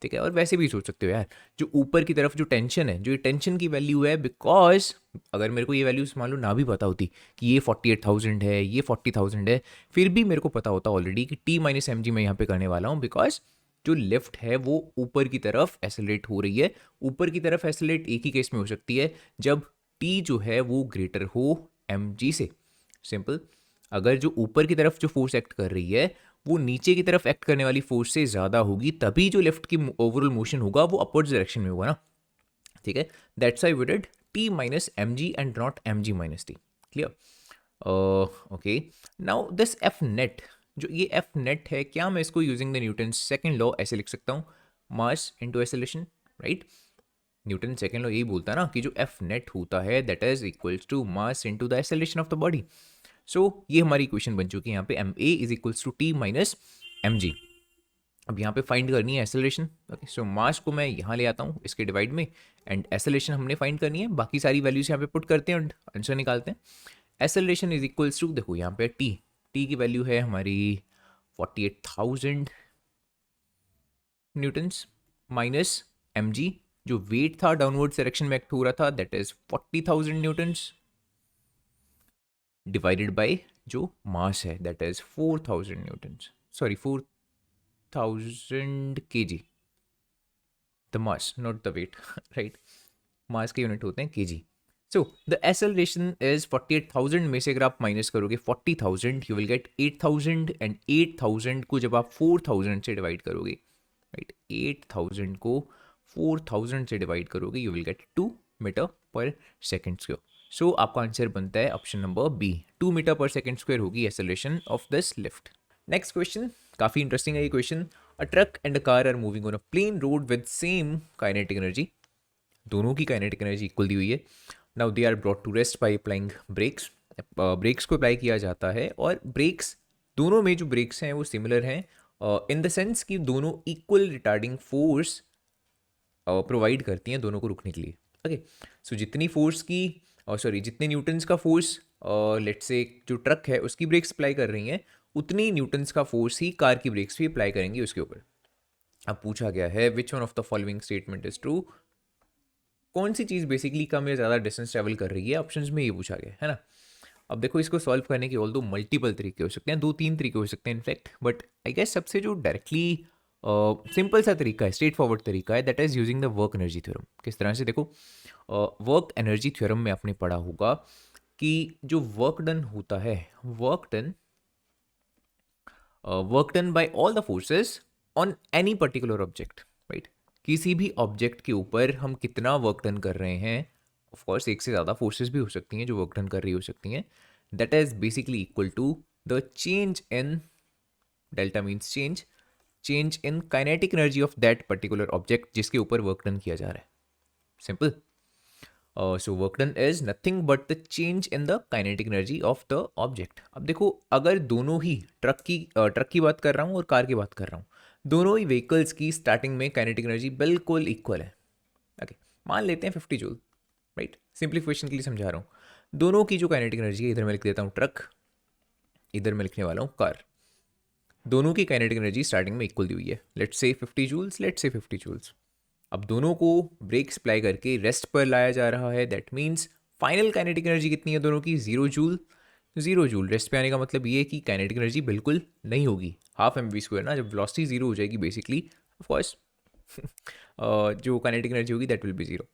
[SPEAKER 1] ठीक है। और वैसे भी सोच सकते हो यार, जो ऊपर की तरफ जो टेंशन है, जो ये टेंशन की वैल्यू है, बिकॉज अगर मेरे को ये वैल्यूज मान लो ना भी पता होती कि ये 48,000 है ये 40,000 है, फिर भी मेरे को पता होता ऑलरेडी कि टी माइनस एम जी मैं यहाँ पे करने वाला हूँ, बिकॉज जो लिफ्ट है वो ऊपर की तरफ एसेलेट हो रही है। ऊपर की तरफ एसेलेट एक ही केस में हो सकती है जब टी जो है वो ग्रेटर हो एम जी से, सिंपल। अगर जो ऊपर की तरफ जो फोर्स एक्ट कर रही है वो नीचे की तरफ एक्ट करने वाली फोर्स से ज़्यादा होगी, तभी जो लिफ्ट की ओवरऑल मोशन होगा वो अपवर्ड्स डायरेक्शन में होगा ना, ठीक है। That's why we did t minus M g and not m g minus t, clear. Okay, now this f net, जो ये एफ नेट है, क्या मैं इसको using the Newton second law ऐसे लिख सकता हूँ, mass into acceleration, right. Newton second law यही बोलता है ना कि जो एफ नेट होता है that is equals to mass into the acceleration of the body. So ये हमारी इक्वेशन बन चुकी है यहाँ पे, M A is equals to T minus M G. अब यहाँ पे फाइंड करनी है एक्सेलरेशन। ओके, सो मास को मैं यहाँ ले आता हूँ इसके डिवाइड में, एंड एक्सेलरेशन हमने फाइंड करनी है, बाकी सारी वैल्यूज यहाँ पे पुट करते हैं और आंसर निकालते हैं। एक्सेलरेशन इज इक्वल्स टू, देखो यहाँ पे टी, टी की वैल्यू है हमारी 48,000 न्यूटन्स, माइनस एम जी, जो वेट था डाउनवर्ड डायरेक्शन में एक्ट हो रहा था that is 40,000 newtons, divided by जो मास है that is 4,000 newtons, sorry 4,000 kg, the mass not the weight, right. Mass के यूनिट होते हैं kg। So the acceleration is 48,000 में से अगर आप माइनस करोगे 40,000 यू विल गेट 8,000, एंड 8,000 को जब आप 4,000 से डिवाइड करोगे, राइट, 8,000 को 4,000 से डिवाइड करोगे you will get 2 metre per second square. So आपका आंसर बनता है option number B, 2 metre per second square होगी acceleration of this lift. Next question काफ़ी इंटरेस्टिंग है ये question. A truck and a car are moving on a plane road with same kinetic energy, दोनों की kinetic energy equal दी हुई है। Now they are brought to rest by applying brakes, breaks को apply किया जाता है, और ब्रेक्स दोनों में जो ब्रेक्स हैं वो सिमिलर हैं इन द सेंस कि दोनों इक्वल रिटार्डिंग फोर्स प्रोवाइड करती हैं दोनों को रुकने के लिए। ओके, सो जितनी फोर्स की सॉरी जितने न्यूटन्स का फोर्स लेट्स से जो ट्रक है उसकी ब्रेक्स अप्लाई कर रही हैं, उतनी न्यूटन्स का फोर्स ही कार की ब्रेक्स भी अप्लाई करेंगी उसके ऊपर। अब पूछा गया है विच one of the following statement is true, कौन सी चीज़ बेसिकली कम या ज़्यादा डिस्टेंस ट्रेवल कर रही है, ऑप्शंस में ये पूछा गया है ना। अब देखो इसको सॉल्व करने के ऑल दो मल्टीपल तरीके हो सकते हैं, 2-3 तरीके हो सकते हैं इनफैक्ट, बट आई गेस सबसे जो डायरेक्टली सिंपल सा तरीका है, स्ट्रेट फॉरवर्ड तरीका है, that is using the work energy theorem. किस तरह से, देखो वर्क एनर्जी थ्योरम में आपने पढ़ा होगा कि जो वर्क डन होता है, work done bye all the forces on any particular object, right, किसी भी ऑब्जेक्ट के ऊपर हम कितना वर्क डन कर रहे हैं, ऑफ कोर्स एक से ज़्यादा फोर्सेस भी हो सकती हैं जो वर्क डन कर रही हो सकती हैं, that is basically equal to the change in, delta means change in kinetic energy of that particular object जिसके ऊपर वर्क डन किया जा रहा है। Simple. So work done is nothing but the change in the kinetic energy of the object. अब देखो अगर दोनों ही ट्रक की बात कर रहा हूँ और कार की बात कर रहा हूँ, दोनों ही व्हीकल्स की स्टार्टिंग में काइनेटिक एनर्जी बिल्कुल इक्वल है। ओके, मान लेते हैं 50 जूल, राइट, सिंप्लीफिकेशन के लिए समझा रहा हूँ। दोनों की जो काइनेटिक एनर्जी है, इधर मैं लिख देता हूँ ट्रक, इधर मैं लिखने वाला हूँ कार, दोनों की काइनेटिक एनर्जी स्टार्टिंग में इक्वल दी हुई है, let's say 50 joules, let's say 50 joules. अब दोनों को ब्रेक अप्लाई करके रेस्ट पर लाया जा रहा है, that means final kinetic energy कितनी है दोनों की, 0 जूल। 0 जूल रेस्ट पे आने का मतलब ये है कि काइनेटिक एनर्जी बिल्कुल नहीं होगी, हाफ एम वी स्क्वायर ना, जब वेलोसिटी जीरो हो जाएगी बेसिकली ऑफ कोर्स जो काइनेटिक एनर्जी होगी दैट विल बी जीरो।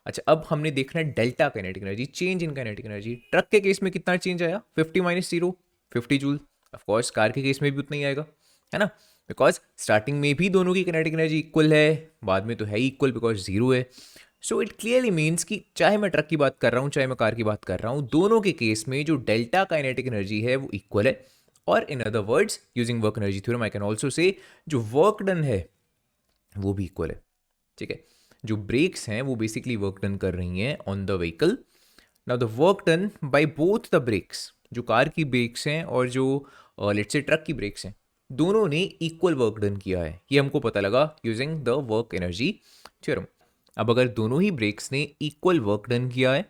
[SPEAKER 1] अच्छा, अब हमने देखना है delta kinetic energy, change in kinetic energy. Truck के केस में कितना चेंज आया, 50 minus 0, 50 joule. Of course car के केस में भी उतना ही आएगा, है ना, बिकॉज स्टार्टिंग में भी दोनों की काइनेटिक एनर्जी इक्वल है, बाद में तो है ही इक्वल बिकॉज जीरो है। सो इट क्लियरली मीन्स कि चाहे मैं ट्रक की बात कर रहा हूँ चाहे मैं कार की बात कर रहा हूँ, दोनों के केस में जो डेल्टा काइनेटिक एनर्जी है वो इक्वल है। और in other words using work energy theorem I can also say जो वर्क डन है वो भी इक्वल है। ठीक है, जो ब्रेक्स हैं वो बेसिकली वर्क डन कर रही हैं on the vehicle. Now the work done by both the brakes, जो कार की ब्रेक्स हैं और जो लेट्स से ट्रक की ब्रेक्स हैं, दोनों ने इक्वल वर्क डन किया है, ये हमको पता लगा using the work energy theorem. अब अगर दोनों ही ब्रेक्स ने इक्वल वर्क डन किया है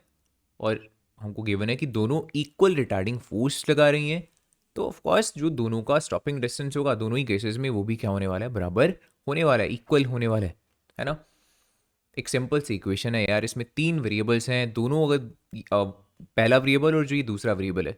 [SPEAKER 1] और हमको गिवन है कि दोनों इक्वल रिटार्डिंग फोर्स लगा रही हैं, तो ऑफ कोर्स जो दोनों का स्टॉपिंग डिस्टेंस होगा दोनों ही केसेस में वो भी क्या होने वाला है, बराबर होने वाला है, इक्वल होने वाला है ना। एक सिंपल सी इक्वेशन है यार, इसमें 3 वेरिएबल्स हैं, दोनों अगर पहला वेरिएबल और जो ये दूसरा वेरिएबल है,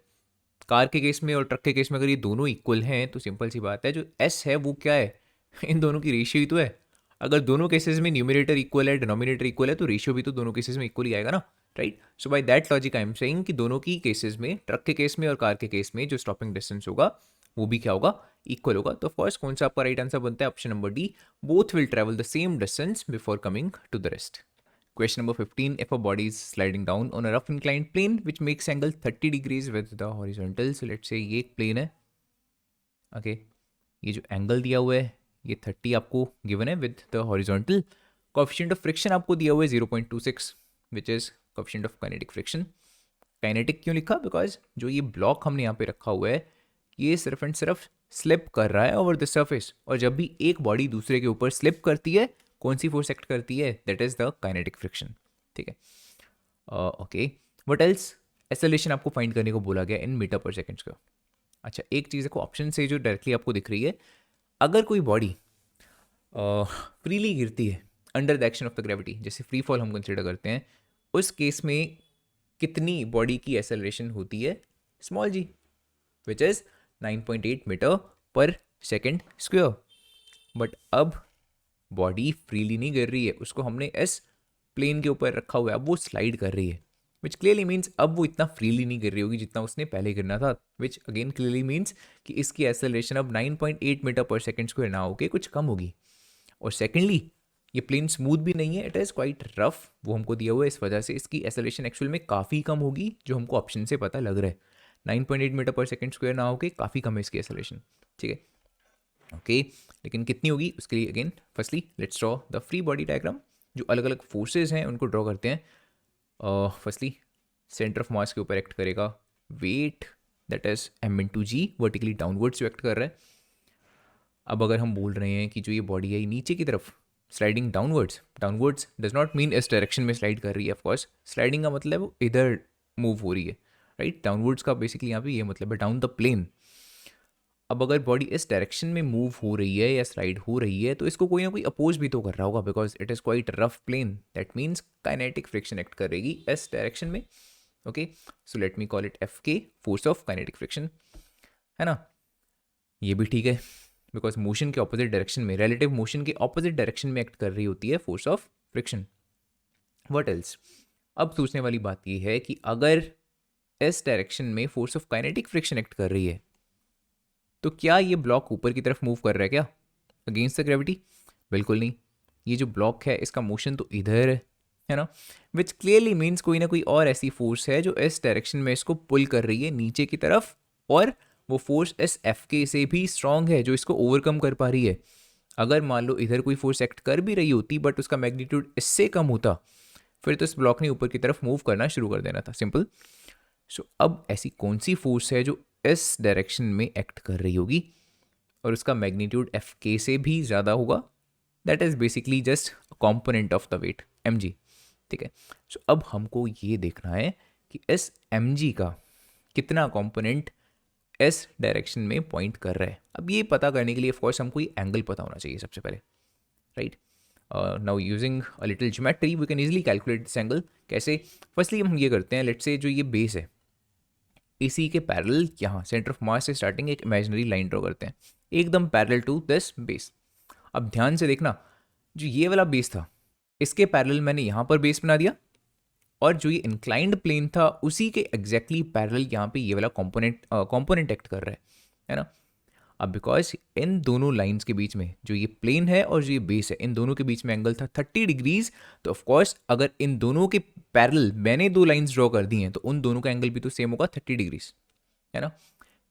[SPEAKER 1] कार के केस में और ट्रक के केस में अगर ये दोनों इक्वल हैं तो सिंपल सी बात है जो एस है वो क्या है इन दोनों की रेशियो ही तो है। अगर दोनों केसेस में न्यूमिनेटर इक्वल है डिनोमिनेटर इक्वल है तो रेशियो भी तो दोनों केसेस में इक्वल ही आएगा ना, right. So by that logic I am saying कि दोनों की केसेस में, ट्रक के केस में और कार के केस में जो स्टॉपिंग डिस्टेंस होगा वो भी क्या होगा, इक्वल होगा। तो फर्स्ट कौन सा आपका राइट आंसर बनता है, option number D, both will travel the same distance before coming to the rest. Question number 15. If a body is sliding down on a rough inclined plane which makes angle 30 degrees with the horizontal, so let's say ये एक plane है, okay, ये जो angle दिया हुआ है ये 30 आपको given है with the horizontal, coefficient of friction आपको दिया हुआ है 0.26 which is coefficient of kinetic friction। kinetic क्यों लिखा, बिकॉज जो ये ब्लॉक हमने यहाँ पे रखा हुआ है ये सिर्फ एंड सिर्फ स्लिप कर रहा है ओवर द सर्फेस, और जब भी एक बॉडी दूसरे के ऊपर स्लिप करती है कौन सी फोर्स एक्ट करती है, that is the kinetic friction. ठीक है, ओके, व्हाट एल्स, एक्सेलरेशन आपको फाइंड करने को बोला गया इन मीटर पर सेकंड का। अच्छा, एक चीज़ को ऑप्शन से जो डायरेक्टली आपको दिख रही है, अगर कोई बॉडी फ्रीली गिरती है under the action of the gravity, जैसे फ्री फॉल हम कंसिडर करते हैं, उस केस में कितनी बॉडी की एक्सेलरेशन होती है, small g, which is 9.8 metre per second square. But अब बॉडी फ्रीली नहीं गिर रही है, उसको हमने इस प्लेन के ऊपर रखा हुआ है, अब वो स्लाइड कर रही है, विच क्लियरली मीन्स अब वो इतना फ्रीली नहीं गिर रही होगी जितना उसने पहले गिरना था, विच अगेन क्लियरली मीन्स कि इसकी एक्सेलरेशन अब 9.8 मीटर पर सेकेंड स्क्वायर ना होकर कुछ कम होगी। और सेकेंडली ये प्लेन स्मूथ भी नहीं है, इट इज़ क्वाइट रफ, वो हमको दिया हुआ है, इस वजह से इसकी एक्सेलरेशन एक्चुअल में काफ़ी कम होगी, जो हमको ऑप्शन से पता लग रहा है। 9.8 मीटर पर सेकेंड स्क्वायर ना होकर काफ़ी कम है इसकी एक्सेलरेशन। ठीक है, ओके, लेकिन कितनी होगी उसके लिए again firstly let's draw the free body diagram, जो अलग अलग फोर्सेज हैं उनको ड्रॉ करते हैं। फर्स्टली सेंटर ऑफ मास के ऊपर एक्ट करेगा weight, that is m/g, vertically downwards जो एक्ट कर रहा है। अब अगर हम बोल रहे हैं कि जो ये बॉडी है ये नीचे की तरफ sliding downwards does not mean इस डायरेक्शन में स्लाइड कर रही है, ऑफकोर्स स्लाइडिंग का मतलब वो इधर मूव हो रही है, राइट, डाउनवर्ड्स का बेसिकली यहाँ पे ये मतलब है डाउन द प्लेन। अब अगर बॉडी इस डायरेक्शन में मूव हो रही है या स्लाइड हो रही है तो इसको कोई ना कोई अपोज भी तो कर रहा होगा, because it is quite rough plane, that means kinetic friction act करेगी इस डायरेक्शन में. Okay, so let me call it f k, force of kinetic friction, है ना. ये भी ठीक है, बिकॉज मोशन के ऑपोजिट डायरेक्शन में, रिलेटिव मोशन के ऑपोजिट डायरेक्शन में एक्ट कर रही होती है force of friction. What else? अब सोचने वाली बात ये है कि अगर इस डायरेक्शन में force of kinetic friction act कर रही है तो क्या ये ब्लॉक ऊपर की तरफ मूव कर रहा है क्या अगेंस्ट द ग्रेविटी? बिल्कुल नहीं. ये जो ब्लॉक है इसका मोशन तो इधर है ना, विच क्लियरली मीन्स कोई ना कोई और ऐसी फोर्स है जो इस डायरेक्शन में इसको पुल कर रही है नीचे की तरफ, और वो फोर्स इस एफ के से भी स्ट्रांग है जो इसको ओवरकम कर पा रही है. अगर मान लो इधर कोई फोर्स एक्ट कर भी रही होती बट उसका मैग्नीट्यूड इससे कम होता, फिर तो इस ब्लॉक ने ऊपर की तरफ मूव करना शुरू कर देना था. सिंपल. सो अब ऐसी कौन सी फोर्स है जो इस डायरेक्शन में एक्ट कर रही होगी और उसका मैग्नीट्यूड एफ के से भी ज़्यादा होगा? That is basically just component of the weight m g. ठीक है. सो अब हमको ये देखना है कि इस एम जी का कितना कॉम्पोनेंट इस डायरेक्शन में पॉइंट कर रहा है. अब ये पता करने के लिए ऑफकोर्स हमको ये एंगल पता होना चाहिए सबसे पहले, right. Now using a little geometry we can easily calculate this angle. कैसे? फर्स्टली हम ये करते हैं, लेट्स से जो ये बेस है इसी के पैरेलल यहाँ सेंटर ऑफ मास से स्टार्टिंग एक इमेजिनरी लाइन ड्रॉ करते हैं एकदम पैरेलल टू दिस बेस. अब ध्यान से देखना, जो ये वाला बेस था इसके पैरेलल मैंने यहाँ पर बेस बना दिया, और जो ये इंक्लाइंड प्लेन था उसी के एग्जैक्टली पैरेलल यहाँ पे ये वाला कंपोनेंट एक्ट कर रहा है ना. अब बिकॉज इन दोनों लाइंस के बीच में जो ये प्लेन है और जो ये बेस है इन दोनों के बीच में एंगल था 30 डिग्रीज, तो ऑफकोर्स अगर इन दोनों के पैरेलल मैंने दो लाइंस ड्रॉ कर दी हैं तो उन दोनों का एंगल भी तो सेम होगा 30 डिग्रीज, है ना.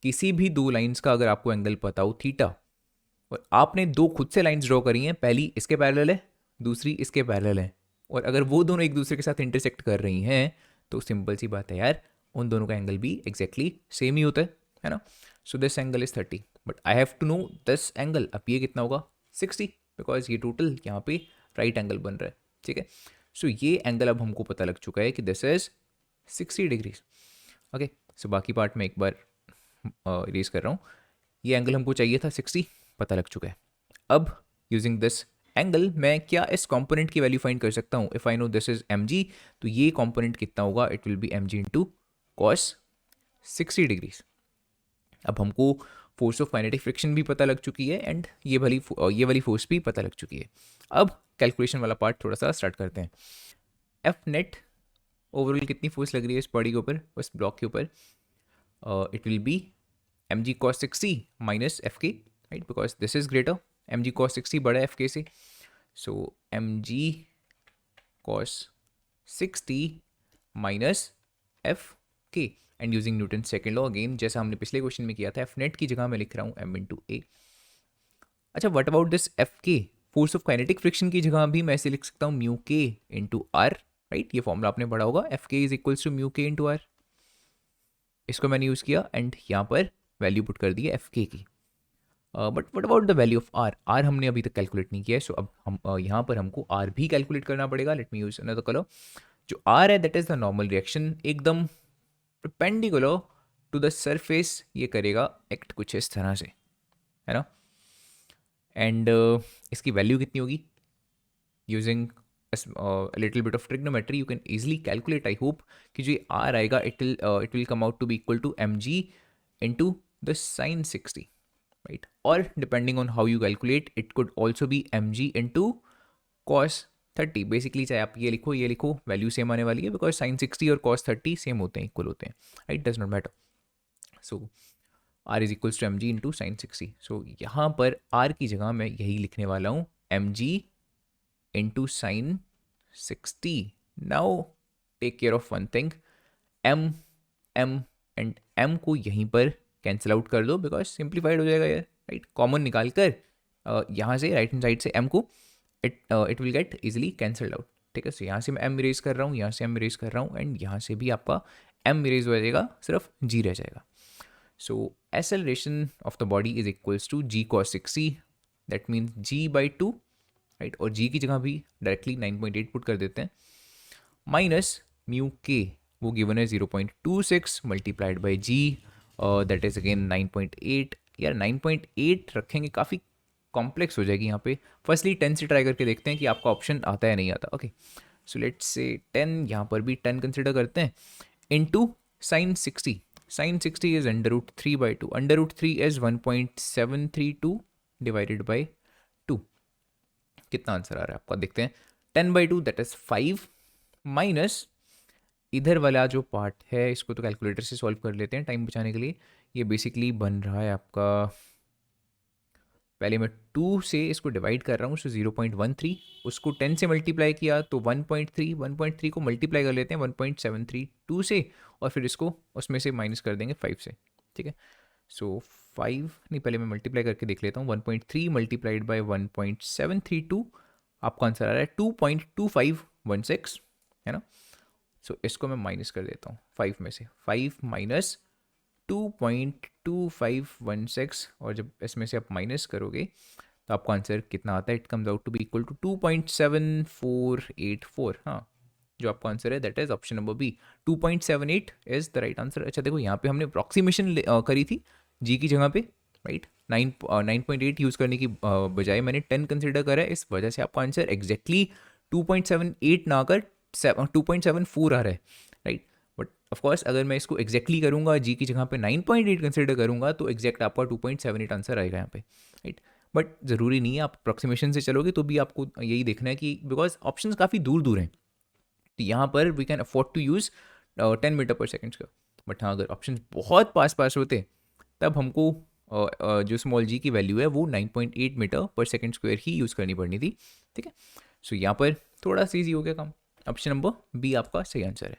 [SPEAKER 1] किसी भी दो लाइंस का अगर आपको एंगल पता हो थीटा, और आपने दो खुद से लाइंस ड्रॉ करी हैं, पहली इसके पैरेलल है दूसरी इसके पैरेलल है, और अगर वो दोनों एक दूसरे के साथ इंटरसेक्ट कर रही हैं तो सिंपल सी बात है यार, उन दोनों का एंगल भी एग्जैक्टली सेम ही होता है ना. So this angle is 30, but I have to know this angle. अब ये कितना होगा? 60, बिकॉज ये टोटल यहाँ पे राइट एंगल बन रहा है. ठीक है. सो ये एंगल अब हमको पता लग चुका है कि दिस इज 60 डिग्रीज. ओके, सो बाकी पार्ट में एक बार इरेज कर रहा हूँ. ये एंगल हमको चाहिए था 60, पता लग चुका है. अब यूजिंग दिस एंगल मैं क्या इस कंपोनेंट की वैल्यू फाइंड कर सकता हूँ? If I know this is m g, तो ये कंपोनेंट कितना होगा? It will be M G into cos 60 degrees. अब हमको फोर्स ऑफ काइनेटिक फ्रिक्शन भी पता लग चुकी है एंड ये वाली फोर्स भी पता लग चुकी है. अब कैलकुलेशन वाला पार्ट थोड़ा सा स्टार्ट करते हैं. एफ नेट ओवरऑल कितनी फोर्स लग रही है इस बॉडी के ऊपर, इस ब्लॉक के ऊपर? It will be M G cos 60 minus F K, right, because this is greater. M G cos 60 बड़ा है एफ के से, सो M G cos 60 minus F K. And using Newton second law again, जैसा हमने पिछले question में किया था, एफ नेट की जगह मैं लिख रहा हूँ एम इंटू ए. अच्छा, what about this F k? Force of kinetic friction की जगह भी मैं ऐसे लिख सकता हूँ म्यू के इंटू आर, राइट. ये फॉर्मूला आपने पढ़ा होगा, एफ के इज इक्वल्स टू म्यू के इंटू आर. इसको मैंने यूज़ किया एंड यहाँ पर वैल्यू पुट कर दी है एफ के की. But what about the value of r? R हमने अभी तक कैलकुलेट नहीं किया है, सो अब हम यहाँ पर हमको आर भी कैलकुलेट करना पड़ेगा. Let me use another colour. जो आर है that is the normal reaction, एकदम परपेंडिकुलर टू द सरफेस ये करेगा एक्ट कुछ इस तरह से, है ना. एंड इसकी वैल्यू कितनी होगी? Using little bit of trigonometry you can easily calculate. I hope कि जो आर आएगा it will come out to be equal to M G into the sine 60, right. और depending on how you calculate it could also be M G into cos 30. Basically चाहे आप ये लिखो value same आने वाली है, because sign 60 और cos 30 same होते हैं, इक्वल होते हैं, right. Does not matter. So r is equals to M G into sine 60. So यहाँ पर आर की जगह मैं यही लिखने वाला हूँ, m ji into sine 60. Now take care of one thing, m m and m को यहीं पर कैंसिल आउट कर दो, बिकॉज सिंप्लीफाइड हो जाएगा यार, राइट. कॉमन निकाल कर यहाँ से राइट हैंड साइड से एम को it will get easily cancelled out. ठीक है. सो यहाँ से मैं एम इरेज कर रहा हूँ, यहाँ से एम इरेज कर रहा हूँ, एंड यहाँ से भी आपका एम इरेज हो जाएगा, सिर्फ जी रह जाएगा. So acceleration of the body is equals to ji cos 60, that means ji by 2, right. और जी की जगह भी डायरेक्टली 9.8 पुट कर देते हैं, माइनस म्यू के, वो गिवन है 0.26 multiplied by g, that is again 9.8 यार 9.8 रखेंगे, काफ़ी कॉम्प्लेक्स हो जाएगी यहाँ पे। फर्स्टली 10 से ट्राई करके देखते हैं कि आपका ऑप्शन आता है नहीं आता। ओके, सो लेट्स से 10, यहाँ पर भी 10 कंसिडर करते हैं, into sine 60। Sine 60 is √3/2, √3 is 1.732 divided by 2। कितना आंसर आ रहा है आपका, देखते हैं। 10/2 दैट इज 5, माइनस इधर वाला जो पार्ट है इसको तो कैलकुलेटर से सॉल्व कर लेते हैं टाइम बचाने के लिए। ये बेसिकली बन रहा है आपका, पहले मैं 2 से इसको डिवाइड कर रहा हूँ, सो 0.13, उसको 10 से मल्टीप्लाई किया तो 1.3, 1.3 को मल्टीप्लाई कर लेते हैं 1.732 से, और फिर इसको उसमें से माइनस कर देंगे 5 से, ठीक है। सो 5 नहीं, पहले मैं मल्टीप्लाई करके देख लेता हूँ, 1.3 मल्टीप्लाइड बाई 1.732, आपका आंसर आ रहा है 2.2516, है ना। सो इसको मैं माइनस कर देता हूँ 5 में से, 5 माइनस 2.2516, और जब इसमें से आप माइनस करोगे तो आपका आंसर कितना आता है, it comes out to be equal to 2.7484। हाँ, जो आपका आंसर है that is option number B, 2.78 is the right answer. अच्छा देखो, यहाँ पे हमने अप्रॉक्सीमेशन करी थी जी की जगह पे, राइट। 9.8 यूज़ करने की बजाय मैंने 10 कंसिडर करा है, इस वजह से आपका आंसर एग्जैक्टली 2.78 ना कर 2.74 आ रहा है, राइट। बट ऑफकोर्स अगर मैं इसको एग्जैक्टली करूँगा, जी की जगह पे 9.8 कंसिडर करूँगा, तो एग्जैक्ट आपका 2.78 आंसर आएगा यहाँ पे, राइट। बट ज़रूरी नहीं है, आप अप्रॉक्सीमेशन से चलोगे तो भी आपको यही देखना है कि बिकॉज ऑप्शंस काफ़ी दूर दूर हैं, तो यहाँ पर we can afford to use 10 metre per second का। बट हाँ, अगर ऑप्शन बहुत पास पास होते तब हमको जो स्मॉल जी की वैल्यू है वो 9.8 मीटर पर सेकेंड स्क्वायर ही यूज़ करनी पड़नी थी, ठीक है। सो यहाँ पर थोड़ा सा ईजी हो गया काम। ऑप्शन नंबर बी आपका सही आंसर है।